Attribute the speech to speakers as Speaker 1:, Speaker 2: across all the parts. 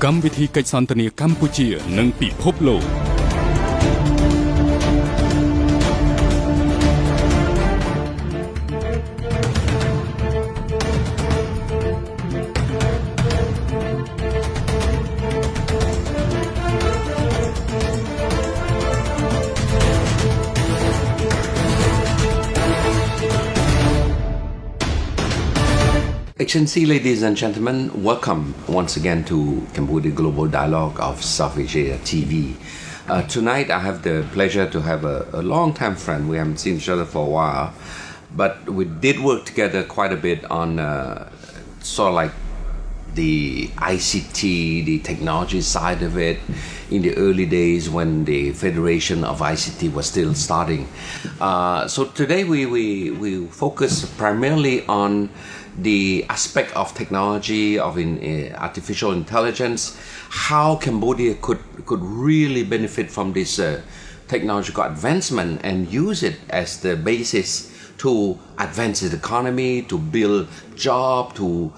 Speaker 1: កម្មវិធីកិច្ចសន្ទនាកម្ពុជានិងពិភពលោក
Speaker 2: Excellency, ladies and gentlemen, welcome once again to Cambodia Global Dialogue of South Asia TV. Tonight I have the pleasure to have a long-time friend. We haven't seen each other for a while, but we did work together quite a bit on sort of like the ICT, the technology side of it in the early days when the Federation of ICT was still starting. So today we focus primarily on the aspect of technology, of artificial intelligence, how Cambodia could really benefit from this technological advancement and use it as the basis to advance its economy, to build jobs, to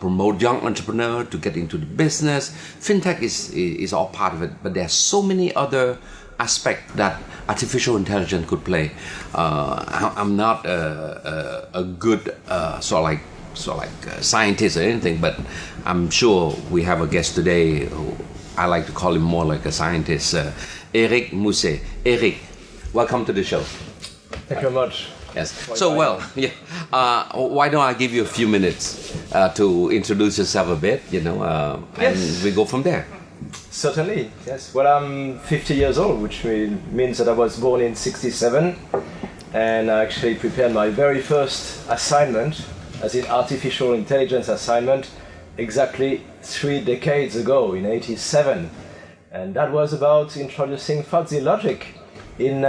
Speaker 2: promote young entrepreneurs, to get into the business. Fintech is all part of it, but there are so many other aspects that artificial intelligence could play. I'm not a good sort of like scientist or anything, but I'm sure we have a guest today who I like to call him more like a scientist, Eric Mousse. Eric, welcome to the show.
Speaker 3: Thank you very much.
Speaker 2: Yes. So, why don't I give you a few minutes to introduce yourself a bit, and we go from there.
Speaker 3: Certainly, yes. Well, I'm 50 years old, which means that I was born in 1967, and I actually prepared my very first assignment as an artificial intelligence assignment exactly 3 decades ago in 1987. And that was about introducing fuzzy logic in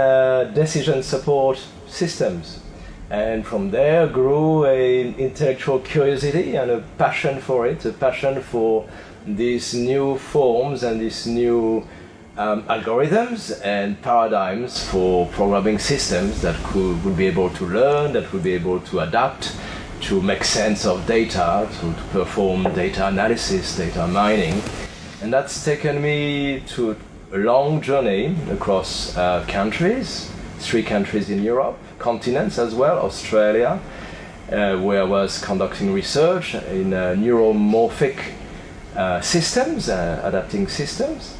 Speaker 3: decision support systems. And from there grew an intellectual curiosity and a passion for it, a passion for these new forms and these new algorithms and paradigms for programming systems that would be able to learn, that would be able to adapt, to make sense of data, to perform data analysis, data mining. And that's taken me to a long journey across countries, 3 countries in Europe, continents as well, Australia, where I was conducting research in neuromorphic systems, adapting systems,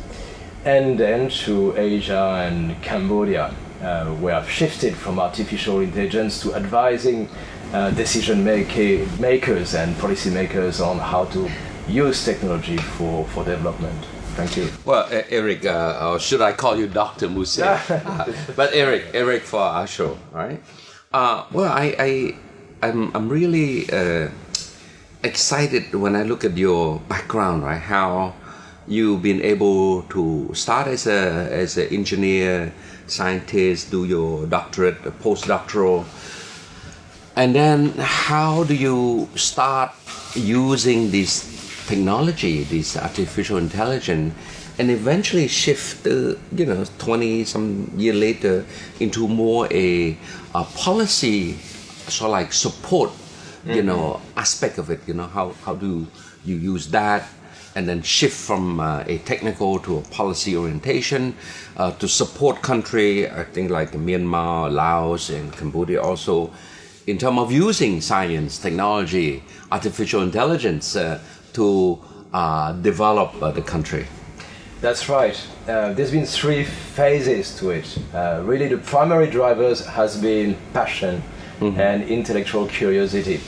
Speaker 3: and then to Asia and Cambodia, where I've shifted from artificial intelligence to advising decision makers and policy makers on how to use technology for development. Thank you.
Speaker 2: Well, Eric, or should I call you Dr. Mousse? But Eric for our show, right? I'm really excited when I look at your background, right? How you've been able to start as an engineer, scientist, do your doctorate, postdoctoral, and then how do you start using this technology, this artificial intelligence, and eventually shift, 20 some year later into more a policy, sort of like support, aspect of it. How do you use that, and then shift from a technical to a policy orientation to support country, I think like Myanmar, Laos, and Cambodia also, in terms of using science, technology, artificial intelligence to develop the country.
Speaker 3: That's right. There's been 3 phases to it. Really, the primary drivers has been passion and intellectual curiosity,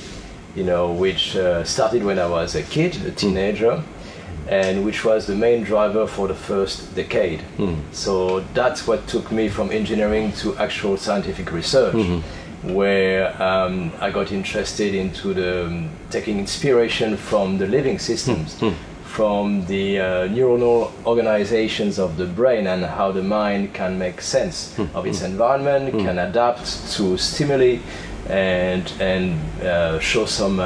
Speaker 3: which started when I was a kid, a teenager, and which was the main driver for the first decade. So that's what took me from engineering to actual scientific research, where I got interested into taking inspiration from the living systems, from the neuronal organizations of the brain and how the mind can make sense of its environment, can adapt to stimuli and show some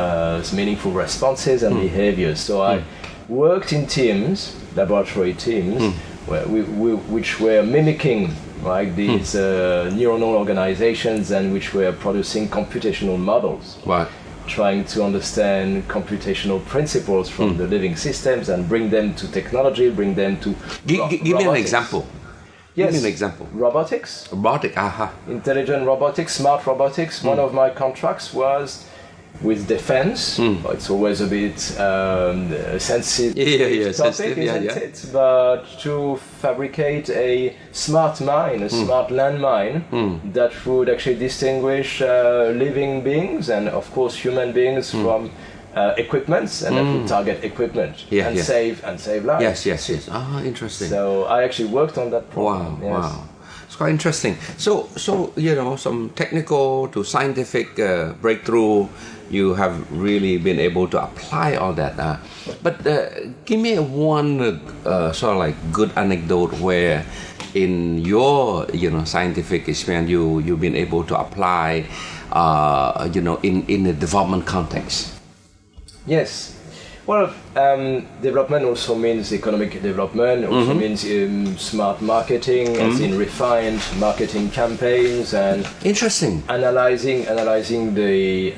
Speaker 3: meaningful responses and behaviors. So I worked in teams, laboratory teams, which were mimicking these neuronal organizations and which were producing computational models.
Speaker 2: Right.
Speaker 3: trying to understand computational principles from the living systems and bring them to technology, bring them to
Speaker 2: Give me an example.
Speaker 3: Yes.
Speaker 2: Give me an example.
Speaker 3: Robotics.
Speaker 2: Robotic, aha.
Speaker 3: Intelligent robotics, smart robotics. One of my contracts was with defense. It's always a bit sensitive topic, isn't it? But to fabricate a smart mine, a smart landmine that would actually distinguish living beings and, of course, human beings from equipments, and that would target equipment and save lives.
Speaker 2: Yes. Ah, interesting.
Speaker 3: So I actually worked on that problem.
Speaker 2: Wow. It's quite interesting. So some technical to scientific breakthrough, you have really been able to apply all that. But give me one sort of like good anecdote where in your scientific experience you've been able to apply in a development context.
Speaker 3: Yes. Well, development also means economic development, also means smart marketing, as in refined marketing campaigns, and
Speaker 2: interesting
Speaker 3: analyzing the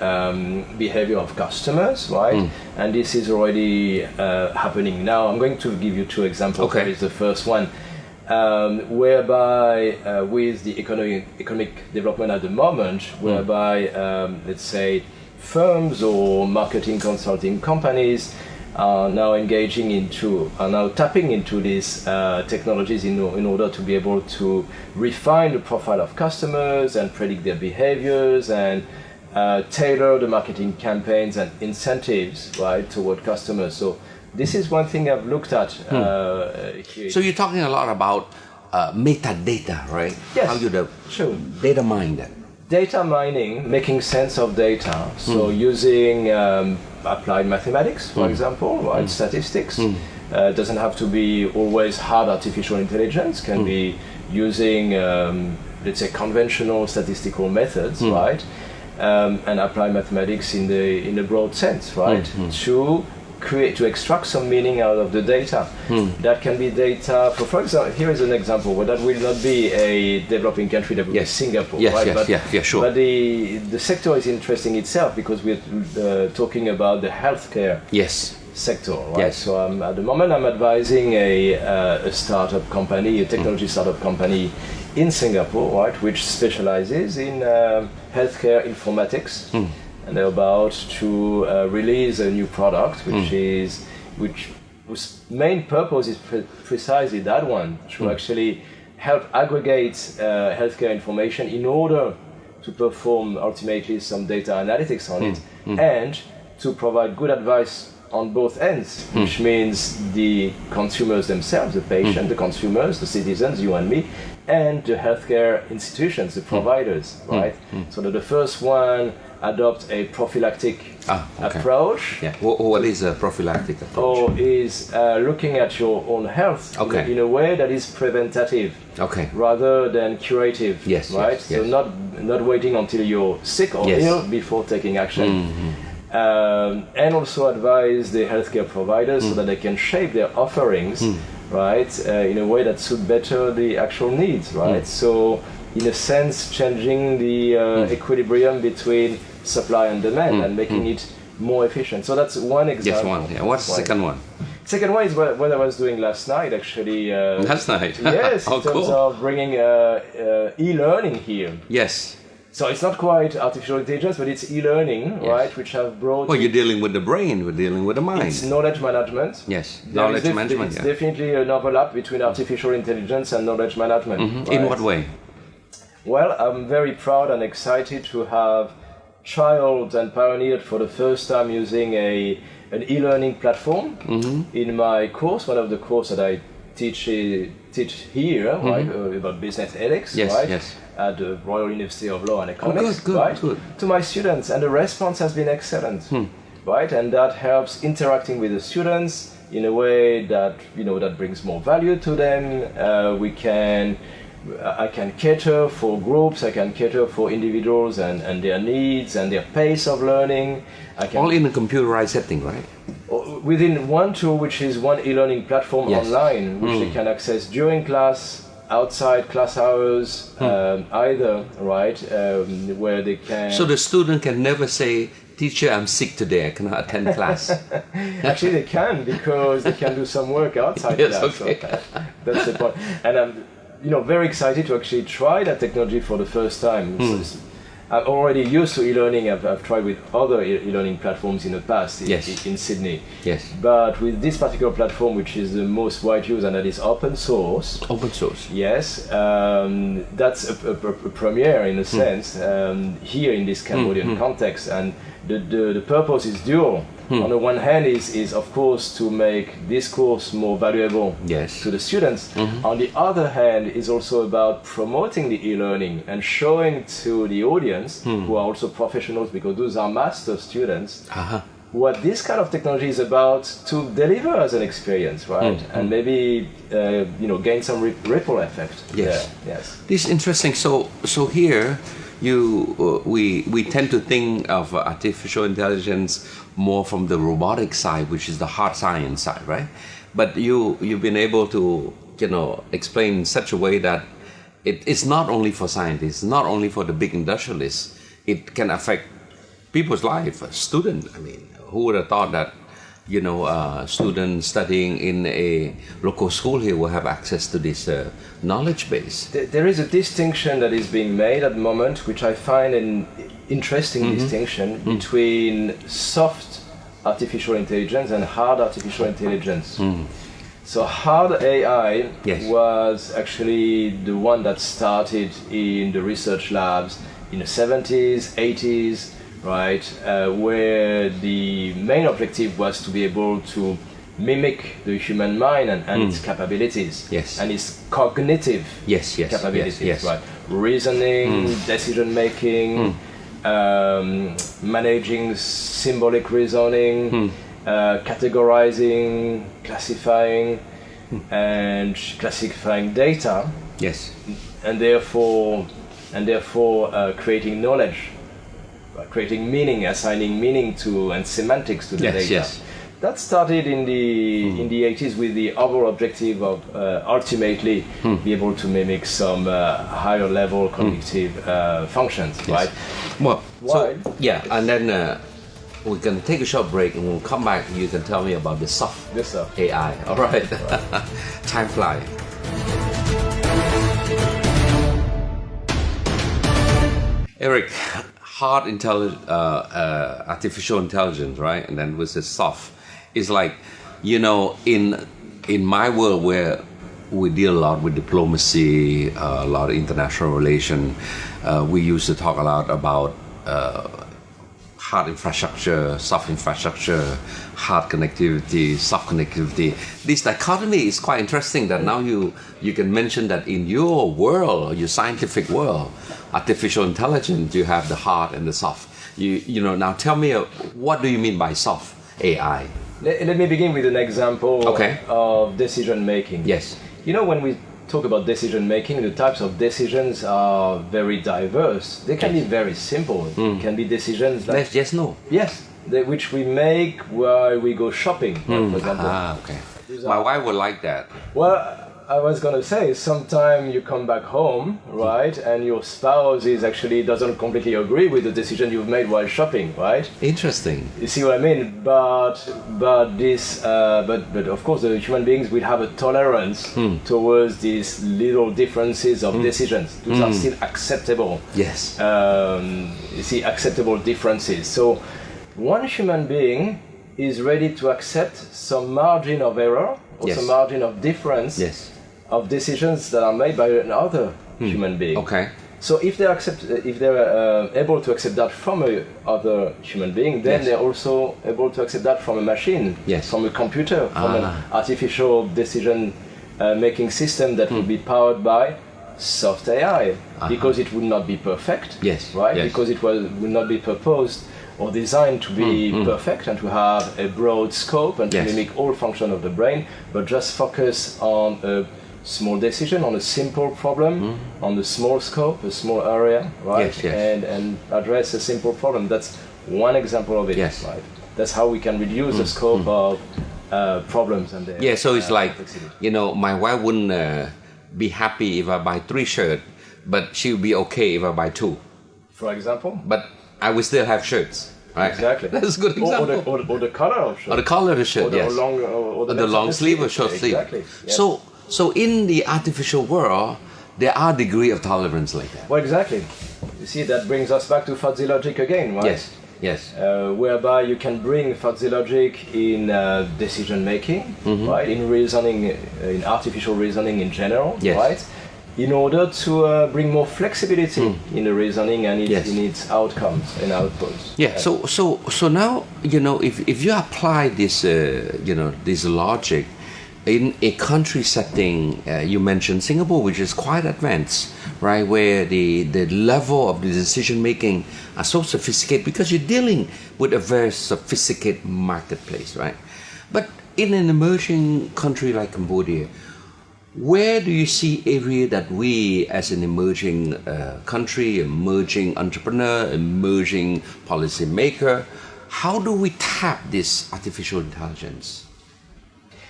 Speaker 3: behavior of customers, right? And this is already happening now. I'm going to give you two examples.
Speaker 2: Okay.
Speaker 3: That is the first one, whereby with the economic development at the moment, whereby let's say firms or marketing consulting companies are now tapping into these technologies in order to be able to refine the profile of customers and predict their behaviors and tailor the marketing campaigns and incentives, right, toward customers. So this is one thing I've looked at here.
Speaker 2: So you're talking a lot about metadata, right?
Speaker 3: Yes.
Speaker 2: How you data mine that.
Speaker 3: Data mining, making sense of data, so using applied mathematics, for example, right? Statistics. Doesn't have to be always hard artificial intelligence, can be using, let's say, conventional statistical methods, right? And apply mathematics in the broad sense, right? To extract some meaning out of the data. That can be data for example, here is an example where that will not be a developing country, that will be Singapore, right?
Speaker 2: Sure.
Speaker 3: But the sector is interesting itself because we're talking about the healthcare sector, right?
Speaker 2: Yes.
Speaker 3: So at the moment I'm advising a startup company, a technology startup company in Singapore, right, which specializes in healthcare informatics. And they're about to release a new product, which whose main purpose is precisely that one, to actually help aggregate healthcare information in order to perform ultimately some data analytics on it, and to provide good advice on both ends, which means the consumers themselves, the patient, the consumers, the citizens, you and me, and the healthcare institutions, the providers, right? So that the first one adopt a prophylactic approach.
Speaker 2: Yeah. What is a prophylactic approach?
Speaker 3: Or is looking at your own health in a way that is preventative, rather than curative. Right. So not waiting until you're sick or ill before taking action. And also advise the healthcare providers so that they can shape their offerings, right, in a way that suit better the actual needs, right? So, in a sense, changing the equilibrium between supply and demand and making it more efficient. So that's one example.
Speaker 2: Yes, one. Yeah. What's the second one?
Speaker 3: Second one is what I was doing last night, actually.
Speaker 2: Last night?
Speaker 3: Yes, in terms of bringing e-learning here.
Speaker 2: Yes.
Speaker 3: So it's not quite artificial intelligence, but it's e-learning, right, which have brought...
Speaker 2: Well, you're dealing with the brain, we're dealing with the mind.
Speaker 3: It's knowledge management.
Speaker 2: Yes, knowledge management.
Speaker 3: It's definitely an overlap between artificial intelligence and knowledge management.
Speaker 2: In what way?
Speaker 3: Well, I'm very proud and excited to have trialed and pioneered for the first time using an e-learning platform in my course, one of the courses that I teach here, right, about business ethics, right, at the Royal University of Law and Economics,
Speaker 2: good.
Speaker 3: to my students, and the response has been excellent, right, and that helps interacting with the students in a way that that brings more value to them. I can cater for groups, I can cater for individuals and their needs and their pace of learning.
Speaker 2: All in a computerized setting, right?
Speaker 3: Within one tool, which is one e-learning platform online, which they can access during class, outside class hours, either, right, where they can...
Speaker 2: So the student can never say, teacher, I'm sick today, I cannot attend class.
Speaker 3: Actually, they can, because they can do some work outside
Speaker 2: Yes,
Speaker 3: class.
Speaker 2: okay.
Speaker 3: So that's the point. And I'm very excited to actually try that technology for the first time. So I'm already used to e-learning. I've tried with other e-learning platforms in the past in Sydney.
Speaker 2: Yes.
Speaker 3: But with this particular platform, which is the most wide used, and that is open source.
Speaker 2: Open source.
Speaker 3: Yes, that's a premiere in a sense here in this Cambodian context, and the purpose is dual. On the one hand is of course to make this course more valuable to the students. On the other hand is also about promoting the e-learning and showing to the audience, who are also professionals, because those are master students, what this kind of technology is about to deliver as an experience, right? And maybe gain some ripple effect.
Speaker 2: Yes.
Speaker 3: Yes.
Speaker 2: This is interesting. So here, we tend to think of artificial intelligence more from the robotic side, which is the hard science side, right? But you've been able to explain in such a way that it's not only for scientists, not only for the big industrialists. It can affect people's life. A student, I mean, who would have thought that students studying in a local school here will have access to this knowledge base?
Speaker 3: There is a distinction that is being made at the moment, which I find an interesting distinction between soft artificial intelligence and hard artificial intelligence. So hard AI was actually the one that started in the research labs in the 70s, 80s, right, where the main objective was to be able to mimic the human mind and its capabilities, and its cognitive capabilities, right? Reasoning, decision making, managing symbolic reasoning, categorizing, classifying, and classifying data, and therefore creating knowledge. Creating meaning, assigning meaning to and semantics to the data. That started in the 80s with the overall objective of ultimately be able to mimic some higher level cognitive functions, right?
Speaker 2: Well, and then we're going to take a short break, and when we come back, you can tell me about the soft AI. All right. Time flies. Eric, hard artificial intelligence, right? And then with the soft, it's like, in my world where we deal a lot with diplomacy, a lot of international relations, we used to talk a lot about hard infrastructure, soft infrastructure, hard connectivity, soft connectivity. This dichotomy is quite interesting, that now you can mention that in your world, your scientific world, artificial intelligence, you have the hard and the soft. Now tell me, what do you mean by soft AI?
Speaker 3: Let me begin with an example of decision making.
Speaker 2: Yes.
Speaker 3: When we talk about decision making, the types of decisions are very diverse. They can be very simple. It can be decisions like
Speaker 2: yes, no.
Speaker 3: Yes, which we make while we go shopping, for example.
Speaker 2: My wife would like that.
Speaker 3: Well, I was gonna say, sometime you come back home, right, and your spouse doesn't completely agree with the decision you've made while shopping, right?
Speaker 2: Interesting.
Speaker 3: You see what I mean? But of course, the human beings will have a tolerance towards these little differences of decisions. Those are still acceptable.
Speaker 2: Yes.
Speaker 3: Acceptable differences. So, one human being is ready to accept some margin of error or some margin of difference of decisions that are made by another human being.
Speaker 2: Okay.
Speaker 3: So if they're able to accept that from another human being, then they're also able to accept that from a machine, from a computer, from an artificial decision making system that will be powered by soft AI, because it would not be perfect, right? Because it would not be proposed or designed to be perfect and to have a broad scope and to mimic all functions of the brain, but just focus on a small decision, on a simple problem, on a small scope, a small area, right? And address a simple problem. That's one example of it, right? That's how we can reduce the scope of problems and the
Speaker 2: so it's like, my wife wouldn't be happy if I buy 3 shirts, but she would be okay if I buy 2.
Speaker 3: For example?
Speaker 2: But I will still have shirts. right?
Speaker 3: Exactly.
Speaker 2: That's a good example.
Speaker 3: Or the color of shirt.
Speaker 2: Or the color of the shirt, yes.
Speaker 3: Or
Speaker 2: the long sleeve or short sleeve.
Speaker 3: Exactly. Yes.
Speaker 2: So in the artificial world, there are degree of tolerance like that.
Speaker 3: Well, exactly. You see, that brings us back to fuzzy logic again, right?
Speaker 2: Yes. Yes.
Speaker 3: Whereby you can bring fuzzy logic in decision making, right? In reasoning, in artificial reasoning in general,
Speaker 2: yes.
Speaker 3: right? In order to bring more flexibility in the reasoning and in its outcomes and outputs.
Speaker 2: Yeah. So now if you apply this this logic in a country setting, you mentioned Singapore, which is quite advanced, right? Where the level of the decision making are so sophisticated because you're dealing with a very sophisticated marketplace, right? But in an emerging country like Cambodia, where do you see area that we as an emerging country, emerging entrepreneur, emerging policymaker, how do we tap this artificial intelligence?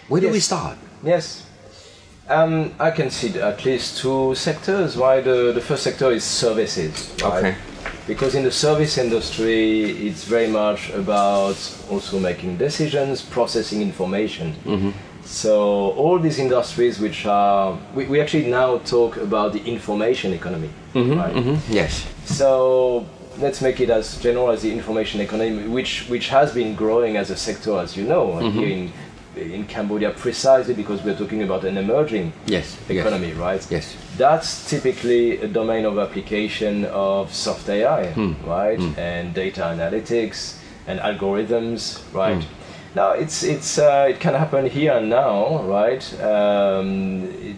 Speaker 2: Where do we start?
Speaker 3: Yes. I can see at least two sectors. Right? The first sector is services. Right?
Speaker 2: Okay.
Speaker 3: Because in the service industry, it's very much about also making decisions, processing information. So all these industries which are, we actually now talk about the information economy. Right?
Speaker 2: Yes.
Speaker 3: So let's make it as general as the information economy, which has been growing as a sector, as you know, here in Cambodia, precisely because we're talking about an emerging economy, right?
Speaker 2: Yes.
Speaker 3: That's typically a domain of application of soft AI, right? And data analytics and algorithms, right? Now it can happen here and now, right?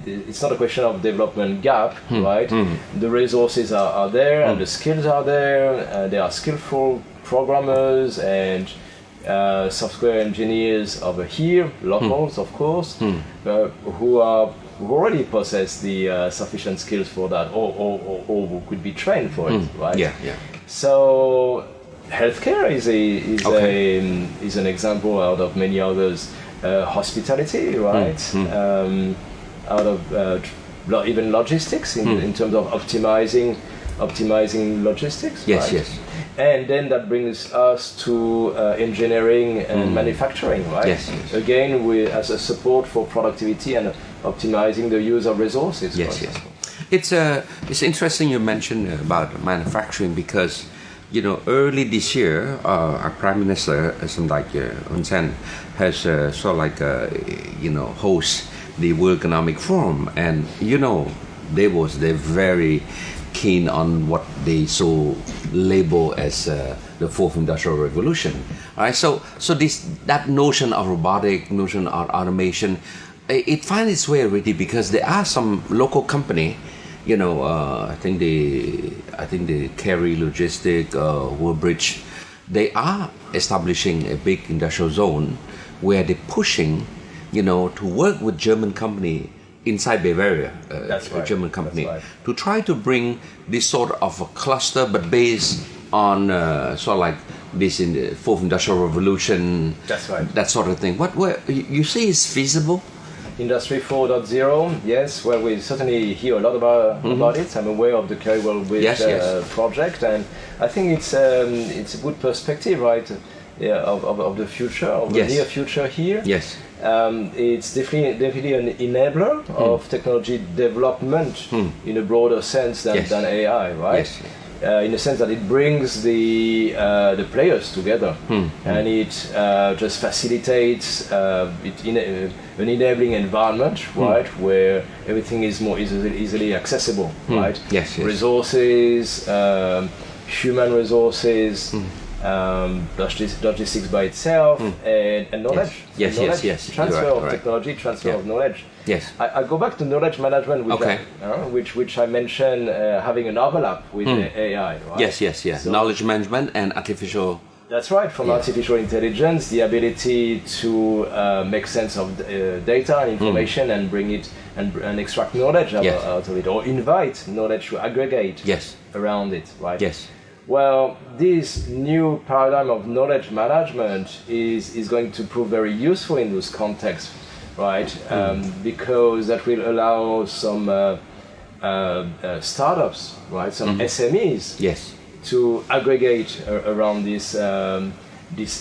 Speaker 3: It's not a question of development gap, right? The resources are there and the skills are there. There are skillful programmers and software engineers over here, locals of course, who already possess the sufficient skills for that, or who could be trained for it, right?
Speaker 2: Yeah.
Speaker 3: So healthcare is an example out of many others. Hospitality, right? Out of even logistics in terms of optimizing logistics.
Speaker 2: Yes,
Speaker 3: right?
Speaker 2: yes.
Speaker 3: And then that brings us to engineering and manufacturing, right?
Speaker 2: Yes.
Speaker 3: Again, as a support for productivity and optimizing the use of resources.
Speaker 2: Yes. It's interesting you mentioned about manufacturing because, early this year, our Prime Minister, Hun Sen, has host the World Economic Forum, and they're very keen on what they so label as the fourth industrial revolution. All right, so that notion of robotic, notion of automation, it finds its way already because there are some local company, I think the Kerry Logistic, Woolbridge, they are establishing a big industrial zone where they're pushing, to work with German company inside Bavaria, a German company, to try to bring this sort of a cluster, but based on this in the fourth industrial revolution.
Speaker 3: That's right.
Speaker 2: That sort of thing. What you say is feasible? Industry
Speaker 3: 4.0, yes. Well, we certainly hear a lot about it. I'm aware of the Kerry Woolbridge project, and I think it's a good perspective, right? Of the future, of the near future here.
Speaker 2: Yes.
Speaker 3: It's definitely an enabler of technology development in a broader sense than AI, right?
Speaker 2: Yes.
Speaker 3: In the sense that it brings the players together, and it just facilitates an enabling environment, right, where everything is more easily accessible, right?
Speaker 2: Yes.
Speaker 3: Resources, human resources. Logistics by itself and knowledge.
Speaker 2: Yes.
Speaker 3: Transfer of technology, transfer of knowledge.
Speaker 2: Yes.
Speaker 3: I go back to knowledge management, which I mentioned having an overlap with AI. Right?
Speaker 2: Yes. So, knowledge management and artificial.
Speaker 3: That's right. From artificial intelligence, the ability to make sense of data and information and bring it and extract knowledge out of it, or invite knowledge to aggregate around it. Right.
Speaker 2: Yes.
Speaker 3: Well, this new paradigm of knowledge management is going to prove very useful in those contexts, right? Because that will allow some startups, right, some SMEs, to aggregate around these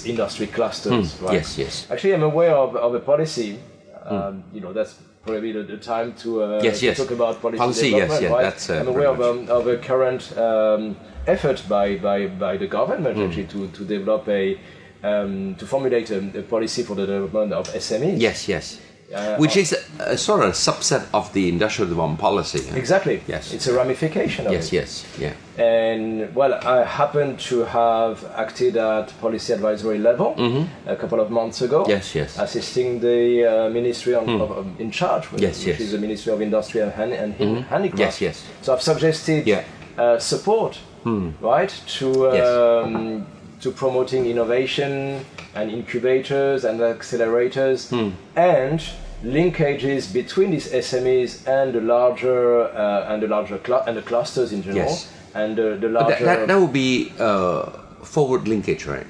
Speaker 3: industry clusters, right?
Speaker 2: Yes, yes.
Speaker 3: Actually, I'm aware of a policy. That's probably the time to talk about policy development.
Speaker 2: Yes,
Speaker 3: right?
Speaker 2: that's
Speaker 3: I'm aware of a current effort by the government actually to develop to formulate a policy for the development of SMEs.
Speaker 2: Yes. Which is a sort of subset of the industrial development policy.
Speaker 3: Exactly.
Speaker 2: Yes.
Speaker 3: It's a ramification of it.
Speaker 2: Yes. Yeah.
Speaker 3: And well, I happen to have acted at policy advisory level a couple of months ago.
Speaker 2: Yes.
Speaker 3: Assisting the ministry in charge, which is the Ministry of Industry and Handicraft.
Speaker 2: Yes.
Speaker 3: So I've suggested support, right, to promoting innovation and incubators and accelerators and linkages between these SMEs and the larger clusters in general.
Speaker 2: Yes.
Speaker 3: And the larger
Speaker 2: that would be forward linkage, right?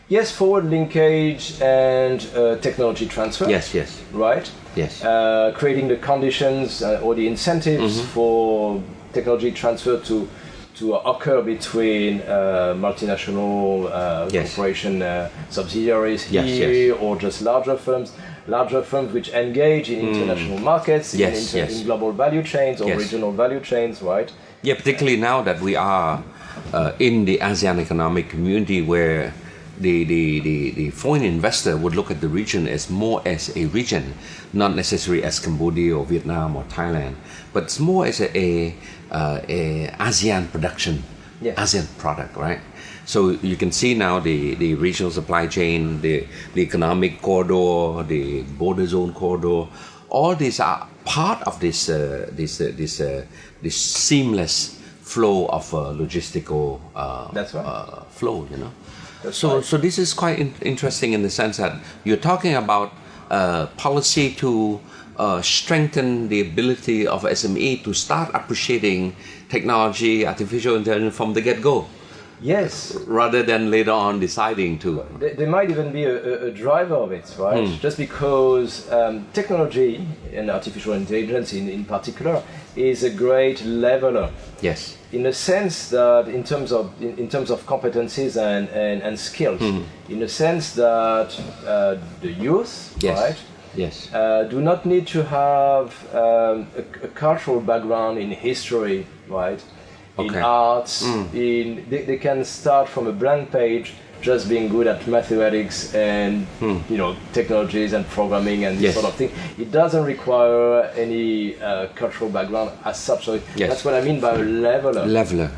Speaker 3: Yes, forward linkage and technology transfer.
Speaker 2: Yes.
Speaker 3: Right.
Speaker 2: Yes.
Speaker 3: Creating the conditions or the incentives for technology transfer to occur between multinational corporation subsidiaries here or just larger firms which engage in international markets, in global value chains or regional value chains, right?
Speaker 2: Yeah, particularly now that we are in the ASEAN economic community where the foreign investor would look at the region as more as a region, not necessarily as Cambodia or Vietnam or Thailand, but it's more as a ASEAN production, ASEAN product, right? So you can see now the regional supply chain, the economic corridor, the border zone corridor, all these are part of this seamless flow of logistical flow, you know. So this is quite interesting in the sense that you're talking about policy to strengthen the ability of SME to start appreciating technology, artificial intelligence from the get-go.
Speaker 3: Yes.
Speaker 2: Rather than later on deciding to.
Speaker 3: There might even be a driver of it, right? Just because technology and artificial intelligence in particular is a great leveler.
Speaker 2: Yes.
Speaker 3: In the sense that in terms of competencies and skills, in the sense that the youth, right?
Speaker 2: Yes.
Speaker 3: Do not need to have a cultural background in history, right? In arts, they can start from a blank page, just being good at mathematics and technologies and programming and this sort of thing. It doesn't require any cultural background as such. So that's what I mean by a leveler. Leveler,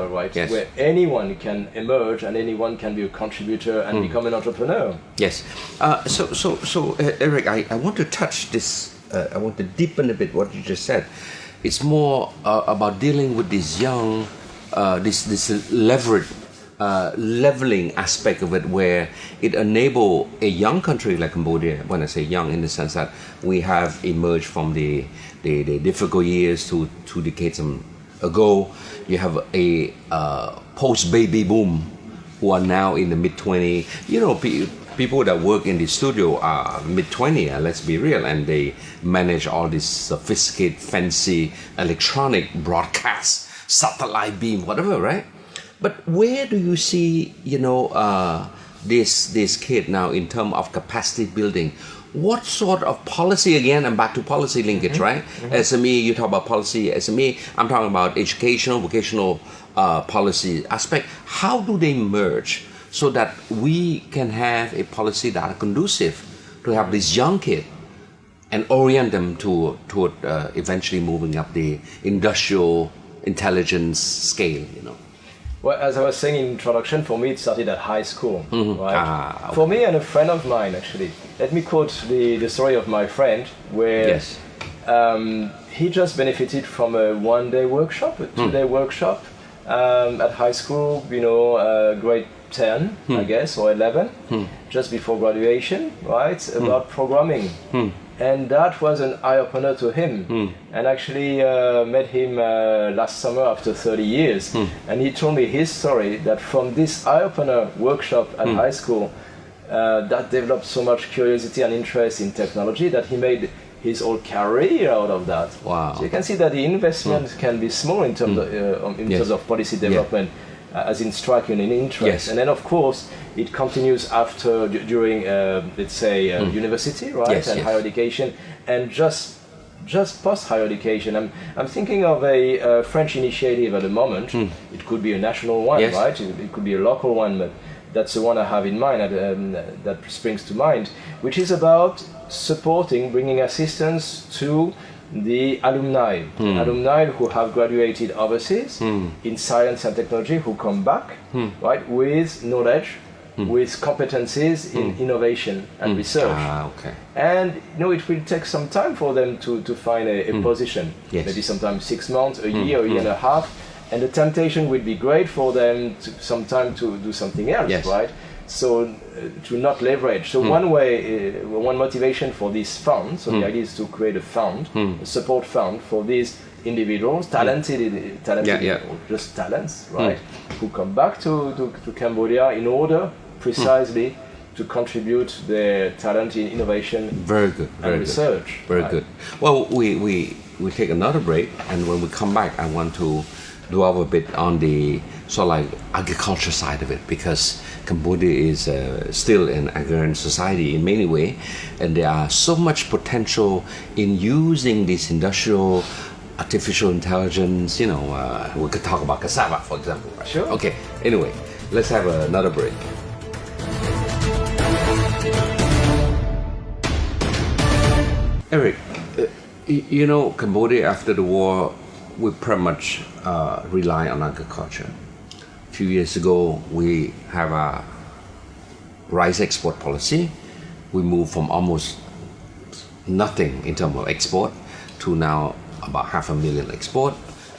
Speaker 3: right?
Speaker 2: Yes.
Speaker 3: Where anyone can emerge and anyone can be a contributor and become an entrepreneur.
Speaker 2: Yes. So Eric, I want to touch this. I want to deepen a bit what you just said. It's more about dealing with this young, this leveling aspect of it, where it enable a young country like Cambodia. When I say young, in the sense that we have emerged from the difficult years 2 decades ago. You have a post-baby boom who are now in the mid-20s. People that work in the studio are mid-20s, let's be real, and they manage all this sophisticated, fancy electronic broadcast, satellite beam, whatever, right? But where do you see, this kid now in terms of capacity building? What sort of policy, again, I'm back to policy linkage, right? SME, you talk about policy, SME, I'm talking about educational, vocational policy aspect. How do they merge so that we can have a policy that are conducive to have this young kid and orient them toward eventually moving up the industrial intelligence scale,
Speaker 3: Well, as I was saying in introduction, for me it started at high school, right? For me and a friend of mine, actually. Let me quote the story of my friend, where he just benefited from a one-day workshop, a two-day workshop at high school, grade 10, I guess, or 11, just before graduation, right? About programming. And that was an eye-opener to him. And actually met him last summer after 30 years. And he told me his story that from this eye-opener workshop at high school, that developed so much curiosity and interest in technology that he made his whole career out of that.
Speaker 2: Wow.
Speaker 3: So you can see that the investment can be small in terms of policy development. as in striking an interest.
Speaker 2: Yes.
Speaker 3: And then, of course, it continues after, during, let's say, university, right?
Speaker 2: Yes,
Speaker 3: and
Speaker 2: yes.
Speaker 3: higher education, and just post higher education. I'm thinking of a French initiative at the moment. It could be a national one,
Speaker 2: Yes.
Speaker 3: right? It could be a local one, but that's the one I have in mind, that springs to mind, which is about supporting, bringing assistance to the alumni who have graduated overseas in science and technology, who come back, right, with knowledge, with competencies in innovation and research.
Speaker 2: Okay.
Speaker 3: And it will take some time for them to find a position.
Speaker 2: Yes.
Speaker 3: Maybe sometimes 6 months, a year, a year and a half. And the temptation would be great for them to sometime to do something else,
Speaker 2: Yes.
Speaker 3: right? So to not leverage. So one way, one motivation for this fund, so the idea is to create a fund, a support fund for these individuals, talented or just talents, right? Who come back to Cambodia in order precisely to contribute their talent in innovation
Speaker 2: Very good. Very
Speaker 3: and research.
Speaker 2: Good. Very
Speaker 3: right?
Speaker 2: good. Well, we take another break, and when we come back, I want to dwell a bit on the sort of like agriculture side of it, because Cambodia is still an agrarian society in many ways, and there are so much potential in using this industrial artificial intelligence. We could talk about cassava, for example. Right?
Speaker 3: Sure.
Speaker 2: Okay. Anyway, let's have another break. Eric, Cambodia after the war, we pretty much rely on agriculture. A few years ago, we have a rice export policy. We moved from almost nothing in terms of export to now about 500,000 export.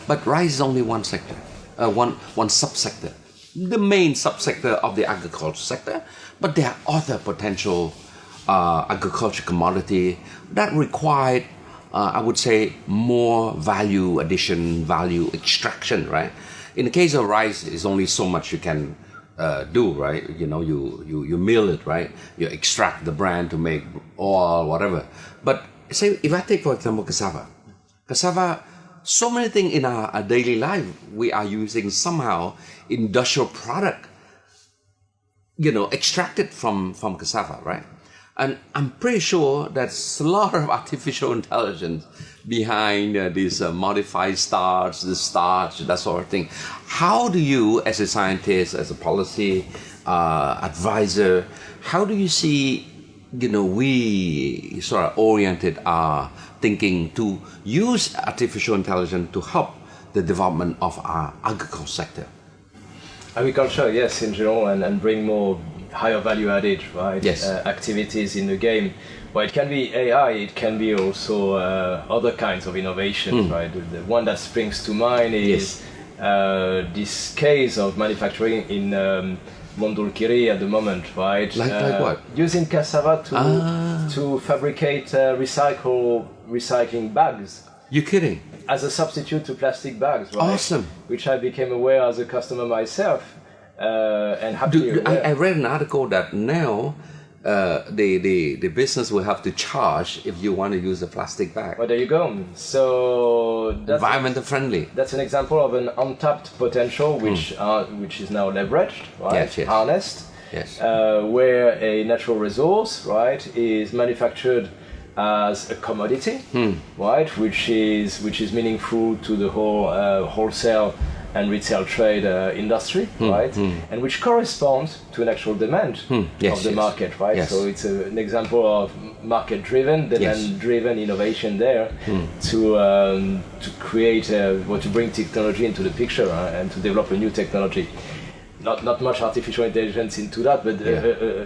Speaker 2: But rice is only one sector, one subsector, the main subsector of the agriculture sector. But there are other potential agriculture commodity that require, I would say, more value addition, value extraction, right? In the case of rice, it's only so much you can do, right? You mill it, right? You extract the bran to make oil, whatever. But say, if I take, for example, cassava, so many things in our daily life, we are using somehow industrial product, extracted from cassava, right? And I'm pretty sure there's a lot of artificial intelligence behind these modified starch, the starch, that sort of thing. How do you, as a scientist, as a policy advisor, how do you see, we sort of oriented our thinking to use artificial intelligence to help the development of our agriculture sector?
Speaker 3: Agriculture, yes, in general, and bring more higher value added, right?
Speaker 2: Yes.
Speaker 3: Activities in the game. Well, it can be AI, it can be also other kinds of innovations, right? The one that springs to mind is this case of manufacturing in Mondulkiri at the moment, right?
Speaker 2: Like what?
Speaker 3: Using cassava to fabricate recycling bags.
Speaker 2: You kidding?
Speaker 3: As a substitute to plastic bags, right?
Speaker 2: Awesome.
Speaker 3: Which I became aware as a customer myself, and happily aware.
Speaker 2: I read an article that now the business will have to charge if you want to use a plastic bag.
Speaker 3: Well, there you go. So that's
Speaker 2: environmental friendly.
Speaker 3: That's an example of an untapped potential, which is now leveraged, right?
Speaker 2: Yes.
Speaker 3: Harnessed.
Speaker 2: Yes.
Speaker 3: Where a natural resource, right, is manufactured as a commodity, right, which is meaningful to the whole wholesale and retail trade industry, right, and which corresponds to an actual demand of the market, right.
Speaker 2: Yes.
Speaker 3: So it's an example of market-driven, demand-driven innovation there to create or to bring technology into the picture and to develop a new technology. Not much artificial intelligence into that, but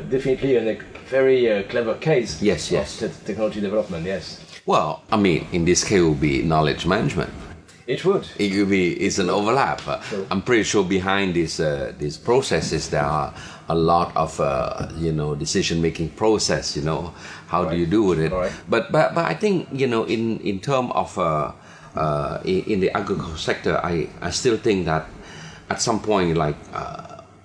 Speaker 3: definitely a very clever case of technology development, yes.
Speaker 2: Well, I mean, in this case, it would be knowledge management.
Speaker 3: It would.
Speaker 2: It's an overlap.
Speaker 3: Sure.
Speaker 2: I'm pretty sure behind these processes, there are a lot of, decision-making process, how do you do with it?
Speaker 3: Right.
Speaker 2: But I think, in terms of, in the agricultural sector, I still think that at some point, like,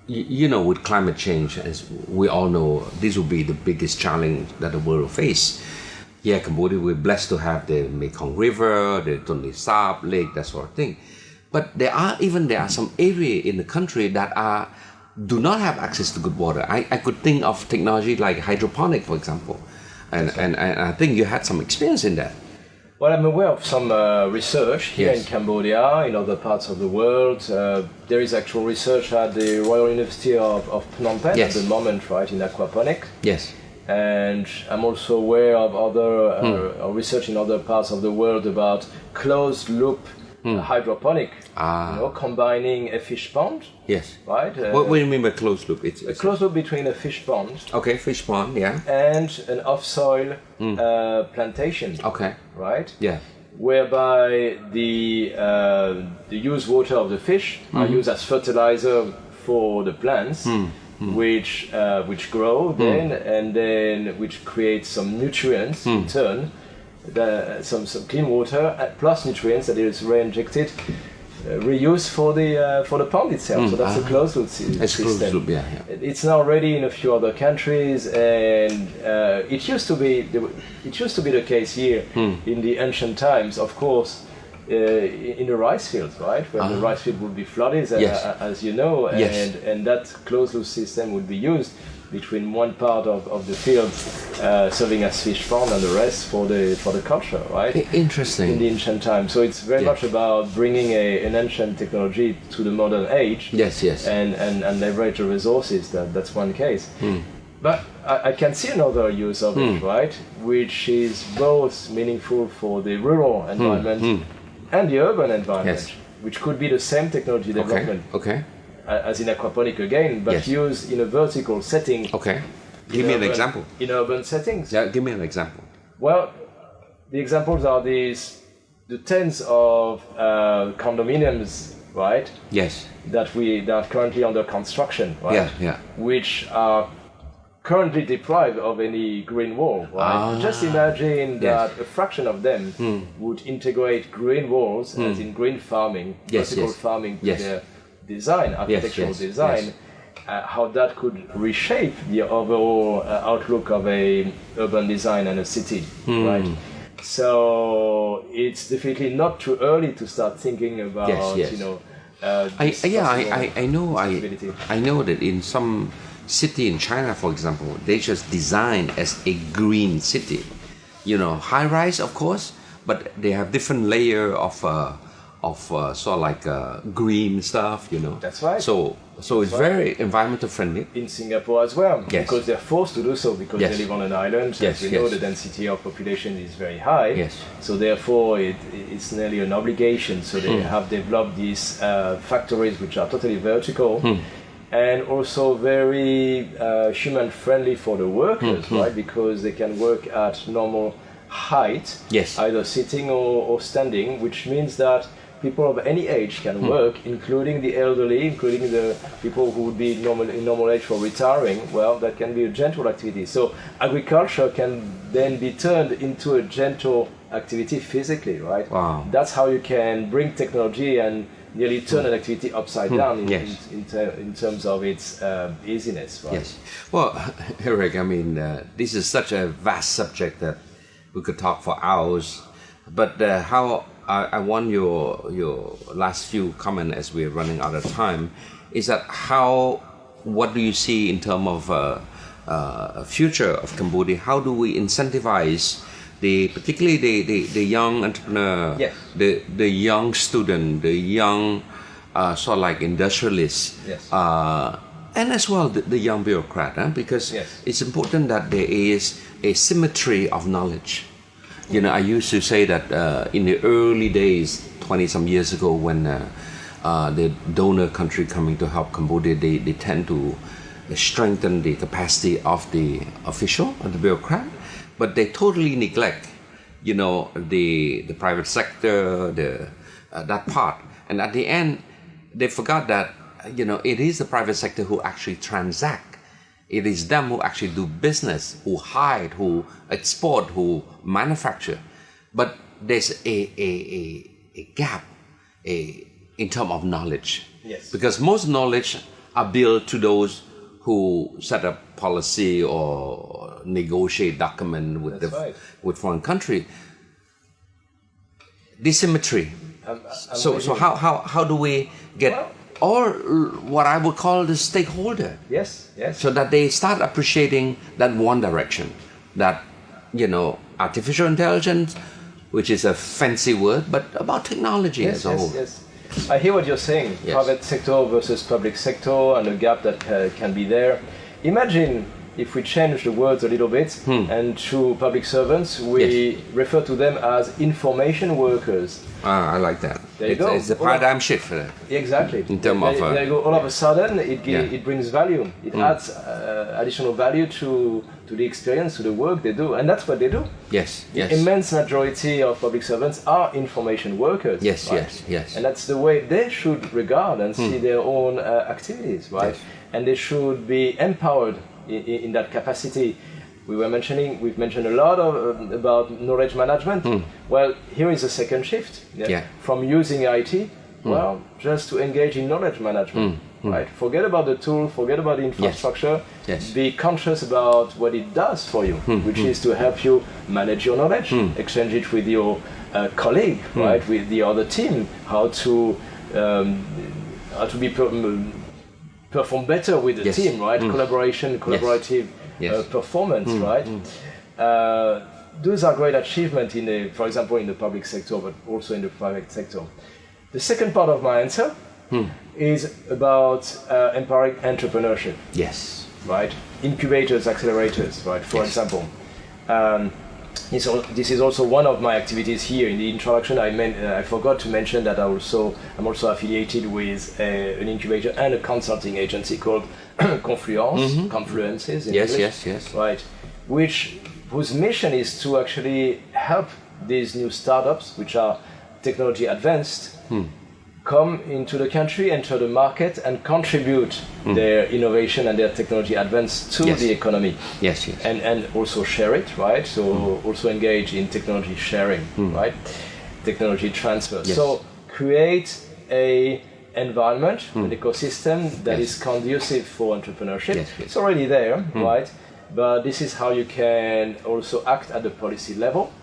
Speaker 2: with climate change, as we all know, this will be the biggest challenge that the world will face. Yeah, Cambodia, we're blessed to have the Mekong River, the Tonle Sap Lake, that sort of thing. But there are some area in the country that do not have access to good water. I could think of technology like hydroponic, for example, and I think you had some experience in that.
Speaker 3: Well, I'm aware of some research here
Speaker 2: Yes.
Speaker 3: in Cambodia, in other parts of the world. There is actual research at the Royal University of Phnom Penh
Speaker 2: Yes.
Speaker 3: at the moment, right, in aquaponics.
Speaker 2: Yes.
Speaker 3: And I'm also aware of other research in other parts of the world about closed loop hydroponic, combining a fish pond,
Speaker 2: Yes.
Speaker 3: right?
Speaker 2: What do you mean by closed loop? It's
Speaker 3: A closed loop between a fish pond
Speaker 2: okay, fish pond, yeah.
Speaker 3: and an off-soil plantation,
Speaker 2: Okay.
Speaker 3: right?
Speaker 2: Yeah.
Speaker 3: Whereby the used water of the fish are used as fertilizer for the plants, which grow then which create some nutrients in turn, some clean water plus nutrients that is reinjected, reused for the pond itself. So that's a closed loop system.
Speaker 2: It's closed loop, yeah.
Speaker 3: It's now ready in a few other countries, and it used to be the case here in the ancient times, of course, in the rice fields, right, where the rice field would be flooded,
Speaker 2: Yes.
Speaker 3: as you know,
Speaker 2: Yes.
Speaker 3: and that closed loop system would be used between one part of the field serving as fish pond and the rest for the culture, right?
Speaker 2: Interesting.
Speaker 3: In the ancient times. So it's very much about bringing an ancient technology to the modern age.
Speaker 2: Yes, yes.
Speaker 3: And leverage the resources. That's one case. But I can see another use of it, right? Which is both meaningful for the rural environment and the urban environment,
Speaker 2: Yes.
Speaker 3: which could be the same technology development
Speaker 2: Okay.
Speaker 3: as in aquaponic again, but
Speaker 2: Yes.
Speaker 3: used in a vertical setting.
Speaker 2: Okay. Give me an example.
Speaker 3: In urban settings.
Speaker 2: Yeah, give me an example.
Speaker 3: Well, the examples are the tens of condominiums, right?
Speaker 2: Yes.
Speaker 3: That are currently under construction, right?
Speaker 2: Yeah, yeah.
Speaker 3: Which are currently deprived of any green wall, right? Just imagine that a fraction of them would integrate green walls, as in green farming,
Speaker 2: Yes,
Speaker 3: vertical
Speaker 2: yes.
Speaker 3: farming to
Speaker 2: Yes.
Speaker 3: their design, architectural
Speaker 2: yes,
Speaker 3: design.
Speaker 2: yes.
Speaker 3: How that could reshape the overall outlook of a urban design and a city, right? So it's definitely not too early to start thinking about,
Speaker 2: Yes.
Speaker 3: you know.
Speaker 2: I know that in some city in China, for example, they just design as a green city. You know, high rise, of course, but they have different layer of sort of like green stuff. You know.
Speaker 3: That's right.
Speaker 2: So it's very environmental friendly.
Speaker 3: In Singapore as well,
Speaker 2: Yes.
Speaker 3: because they're forced to do so because
Speaker 2: Yes.
Speaker 3: they live on an island.
Speaker 2: Yes,
Speaker 3: As we know,
Speaker 2: yes.
Speaker 3: the density of population is very high.
Speaker 2: Yes.
Speaker 3: So therefore, it's nearly an obligation. So they have developed these factories which are totally vertical. And also very human-friendly for the workers, right? Because they can work at normal height,
Speaker 2: Yes.
Speaker 3: either sitting or standing, which means that people of any age can work, including the elderly, including the people who would be in normal age for retiring. Well, that can be a gentle activity. So agriculture can then be turned into a gentle activity physically, right?
Speaker 2: Wow.
Speaker 3: That's how you can bring technology and nearly turn an activity upside down
Speaker 2: Yes.
Speaker 3: in terms of its easiness, right?
Speaker 2: Yes. Well, Eric, I mean, this is such a vast subject that we could talk for hours. But how I want your last few comments as we're running out of time is that what do you see in terms of future of Cambodia? How do we incentivize particularly the young entrepreneur,
Speaker 3: Yes.
Speaker 2: the young student, the young sort of like industrialist,
Speaker 3: Yes.
Speaker 2: and as well the young bureaucrat, because
Speaker 3: Yes.
Speaker 2: it's important that there is a symmetry of knowledge. You know, I used to say that in the early days, 20 some years ago, when the donor country coming to help Cambodia, they tend to strengthen the capacity of the official and the bureaucrat, but they totally neglect, you know, the private sector, that part. And at the end, they forgot that, you know, it is the private sector who actually transact. It is them who actually do business, who hide, who export, who manufacture. But there's a gap in terms of knowledge.
Speaker 3: Yes.
Speaker 2: Because most knowledge are built to those who set up policy or negotiate document with
Speaker 3: That's right.
Speaker 2: with foreign country. This symmetry So how do we get or what I would call the stakeholder?
Speaker 3: Yes.
Speaker 2: So that they start appreciating that one direction, that artificial intelligence, which is a fancy word, but about technology as a whole.
Speaker 3: Yes. I hear what you're saying.
Speaker 2: Yes.
Speaker 3: Private sector versus public sector, and the gap that can be there. Imagine if we change the words a little bit, and to public servants, we refer to them as information workers.
Speaker 2: I like that.
Speaker 3: There you go.
Speaker 2: It's a paradigm shift.
Speaker 3: Exactly.
Speaker 2: In terms of...
Speaker 3: there you go. All of a sudden, it brings value. It adds additional value to the experience, to the work they do. And that's what they do.
Speaker 2: Yes.
Speaker 3: The immense majority of public servants are information workers.
Speaker 2: Yes.
Speaker 3: And that's the way they should regard and see their own activities, right?
Speaker 2: Yes.
Speaker 3: And they should be empowered in that capacity. We've mentioned a lot about knowledge management. Well, here is a second shift. From using IT, just to engage in knowledge management. Right? Forget about the tool, forget about the infrastructure.
Speaker 2: Yes.
Speaker 3: Be conscious about what it does for you, which is to help you manage your knowledge, exchange it with your colleague, right? With the other team, how to perform better with the team, right? Collaboration, collaborative performance, right? Those are great achievements for example, in the public sector, but also in the private sector. The second part of my answer is about empowering entrepreneurship.
Speaker 2: Yes.
Speaker 3: Right? Incubators, accelerators, right? For example. This is also one of my activities here. In the introduction, I forgot to mention that I'm also affiliated with an incubator and a consulting agency called Confluences in English.
Speaker 2: Yes.
Speaker 3: Right, whose mission is to actually help these new startups, which are technology advanced, come into the country, enter the market, and contribute their innovation and their technology advance to the economy.
Speaker 2: Yes.
Speaker 3: And also share it, right? So also engage in technology sharing, right? Technology transfer.
Speaker 2: Yes.
Speaker 3: So create a environment, an ecosystem that is conducive for entrepreneurship.
Speaker 2: Yes.
Speaker 3: It's already there, right? But this is how you can also act at the policy level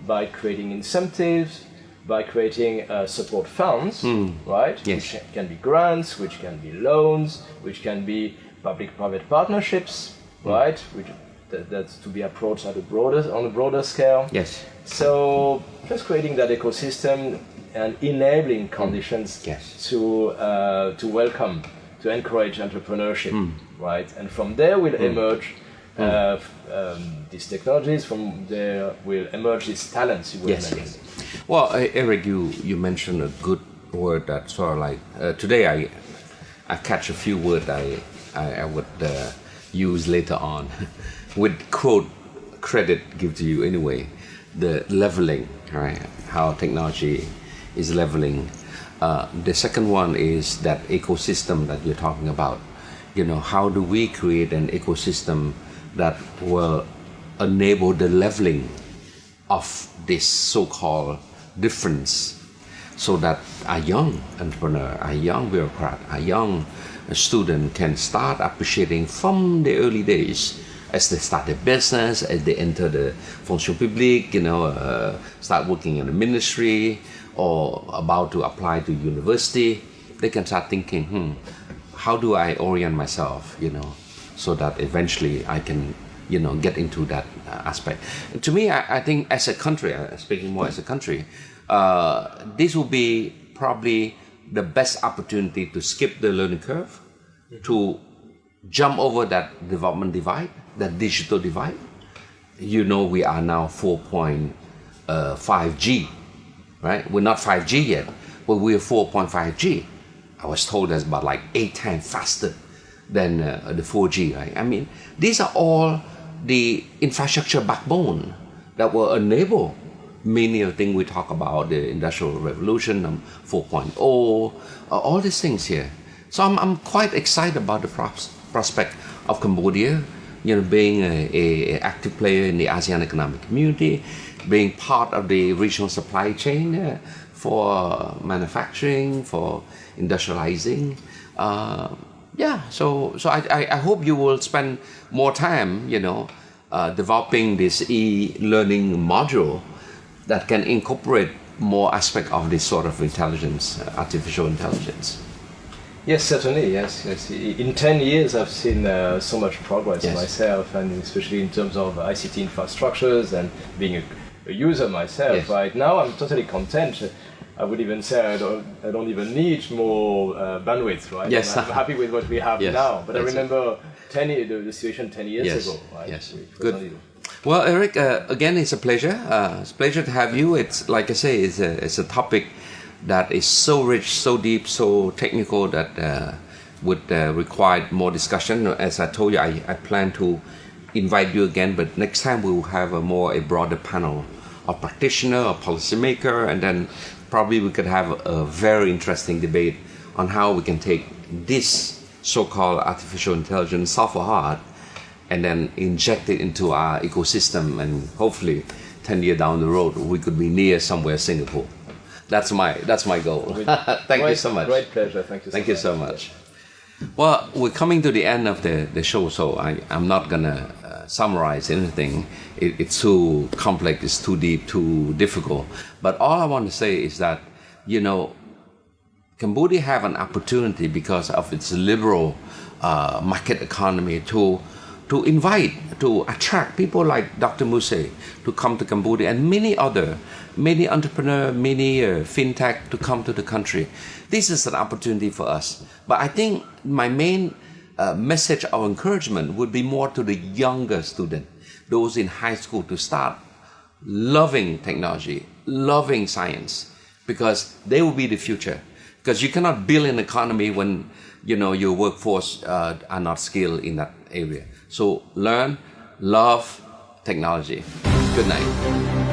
Speaker 3: by creating incentives, by creating support funds, right?
Speaker 2: Yes.
Speaker 3: Which can be grants, which can be loans, which can be public-private partnerships, right? That's to be approached on a broader scale.
Speaker 2: Yes.
Speaker 3: So just creating that ecosystem and enabling conditions to welcome, to encourage entrepreneurship, right? And from there will emerge these technologies. From there will emerge these talents.
Speaker 2: Yes. Well, Eric, you mentioned a good word that sort of like today I catch a few words I would use later on with quote credit give to you anyway. The leveling, right? How technology is leveling. The second one is that ecosystem that you're talking about. How do we create an ecosystem that will enable the leveling of this so-called difference, so that a young entrepreneur, a young bureaucrat, a young student can start appreciating from the early days as they start their business, as they enter the fonction publique, start working in the ministry or about to apply to university. They can start thinking, how do I orient myself, so that eventually I can get into that aspect. To me, I think as a country, speaking more as a country, this will be probably the best opportunity to skip the learning curve, to jump over that development divide, that digital divide. We are now 4.5G, right? We're not 5G yet, but we're 4.5G. I was told that's about like 8 times faster than the 4G, right? I mean, these are all the infrastructure backbone that will enable many of the things we talk about, the Industrial Revolution, 4.0, all these things here. So I'm quite excited about the prospect of Cambodia, being an active player in the ASEAN economic community, being part of the regional supply chain for manufacturing, for industrializing. So I hope you will spend more time, developing this e-learning module that can incorporate more aspect of this sort of intelligence, artificial intelligence?
Speaker 3: Yes, certainly. Yes. In 10 years, I've seen so much progress
Speaker 2: Yes.
Speaker 3: myself, and especially in terms of ICT infrastructures and being a user myself.
Speaker 2: Yes.
Speaker 3: Right now, I'm totally content. I would even say I don't even need more bandwidth. Right?
Speaker 2: Yes.
Speaker 3: I'm happy with what we have
Speaker 2: Yes,
Speaker 3: now. But I
Speaker 2: that's it.
Speaker 3: remember the situation 10 years
Speaker 2: Yes.
Speaker 3: ago. Right?
Speaker 2: Yes.
Speaker 3: It was
Speaker 2: Good.
Speaker 3: only-
Speaker 2: Well, Eric, again, it's a pleasure. It's a pleasure to have you. It's like I say, it's a topic that is so rich, so deep, so technical that would require more discussion. As I told you, I plan to invite you again, but next time we will have a broader panel of practitioner, a policymaker, and then probably we could have a very interesting debate on how we can take this so-called artificial intelligence, soft or hard, and then inject it into our ecosystem, and hopefully 10 years down the road we could be near somewhere Singapore. That's my goal. Thank you so much.
Speaker 3: Great pleasure. Thank you.
Speaker 2: Thank you so much. Well, we're coming to the end of the show, so I'm not gonna summarize anything. It's too complex, it's too deep, too difficult. But all I want to say is that, you know, Cambodia have an opportunity because of its liberal market economy to attract people like Dr. Muse to come to Cambodia, and many entrepreneurs, many fintech to come to the country. This is an opportunity for us. But I think my main message of encouragement would be more to the younger students, those in high school, to start loving technology, loving science, because they will be the future. Because you cannot build an economy when, you know, your workforce are not skilled in that area. So learn, love technology. Good night.